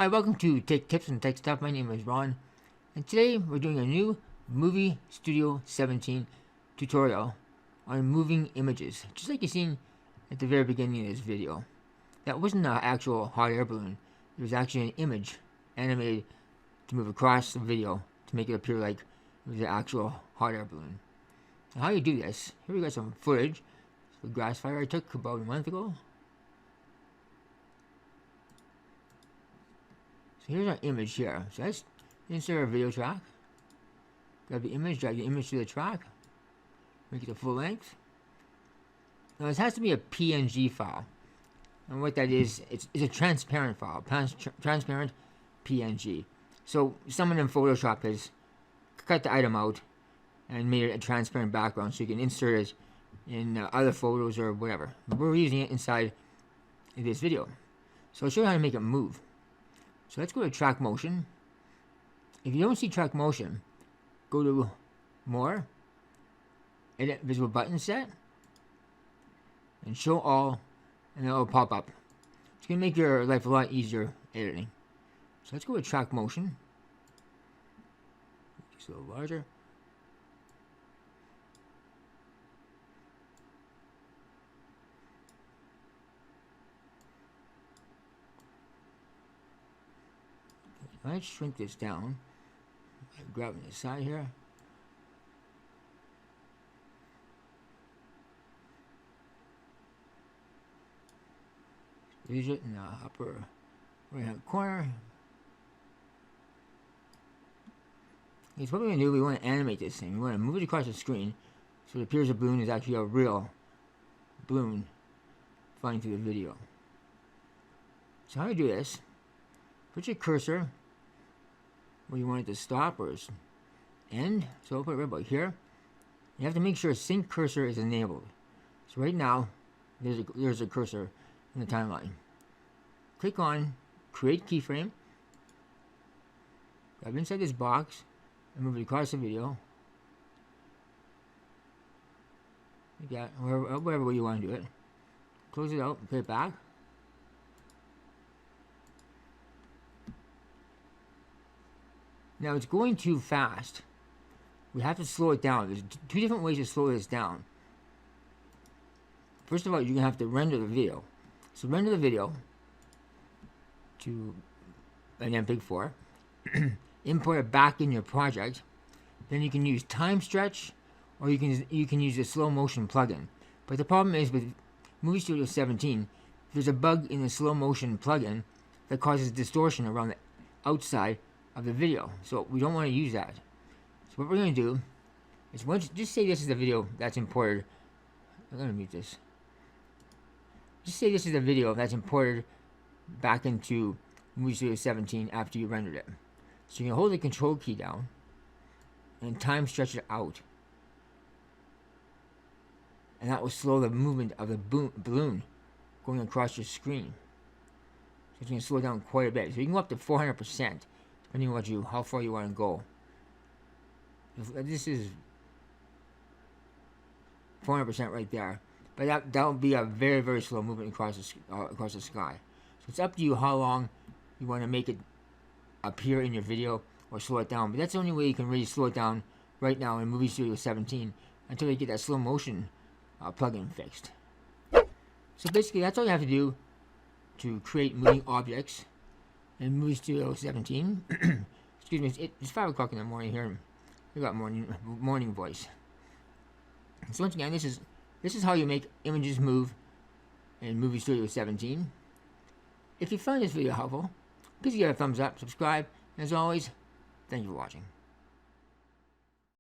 Hi, welcome to Tech Tips and Tech Stuff. My name is Ron, and today we're doing a new Movie Studio 17 tutorial on moving images, just like you seen at the very beginning of this video. That wasn't an actual hot air balloon. It was actually an image animated to move across the video to make it appear like it was an actual hot air balloon. Now, how you do this, here we got some footage. The grass fire I took about a month ago. So here's our image here. So let's insert our video track. Grab the image, drag the image to the track. Make it a full length. Now this has to be a PNG file. And what that is, it's a transparent file. Transparent PNG. So someone in Photoshop has cut the item out and made it a transparent background so you can insert it in other photos or whatever. But we're using it inside this video. So I'll show you how to make it move. So let's go to track motion. If you don't see track motion, go to more, edit visible button set, and show all, and it'll pop up. It's going to make your life a lot easier editing. So let's go to track motion. Just a little larger. Let's shrink this down. Grabbing the side here. Use it in the upper right hand corner. It's what we're going to do. We want to animate this thing. We want to move it across the screen so it appears a balloon is actually a real balloon flying through the video. So how do you do this? Put your cursor where you want it to stop or end. So I'll put it right about here. You have to make sure sync cursor is enabled. So right now, there's a cursor in the timeline. Click on create keyframe. Grab inside this box and move it across the video. You got wherever way you want to do it. Close it out and put it back. Now it's going too fast. We have to slow it down. There's two different ways to slow this down. First of all, you're going to have to render the video. So render the video to an MPEG 4. Import it back in your project. Then you can use time stretch, or you can use a slow motion plugin. But the problem is with Movie Studio 17, there's a bug in the slow motion plugin that causes distortion around the outside of the video, so we don't want to use that. So what we're going to do is just say this is the video that's imported. I'm going to mute this. Just say this is the video that's imported back into Movie Studio 17 after you rendered it. So you can hold the control key down and time stretch it out, and that will slow the movement of the balloon going across your screen. So it's going to slow down quite a bit. So you can go up to 400%. Depending on how far you want to go. This is 400% right there, but that will be a very, very slow movement across the sky. So it's up to you how long you want to make it appear in your video or slow it down. But that's the only way you can really slow it down right now in Movie Studio 17 until you get that slow motion plugin fixed. So basically, that's all you have to do to create moving objects in Movie Studio 17. Excuse me, it's 5 o'clock in the morning here. I got morning voice. So once again, this is how you make images move in Movie Studio 17. If you found this video helpful, please give it a thumbs up, subscribe, and as always, thank you for watching.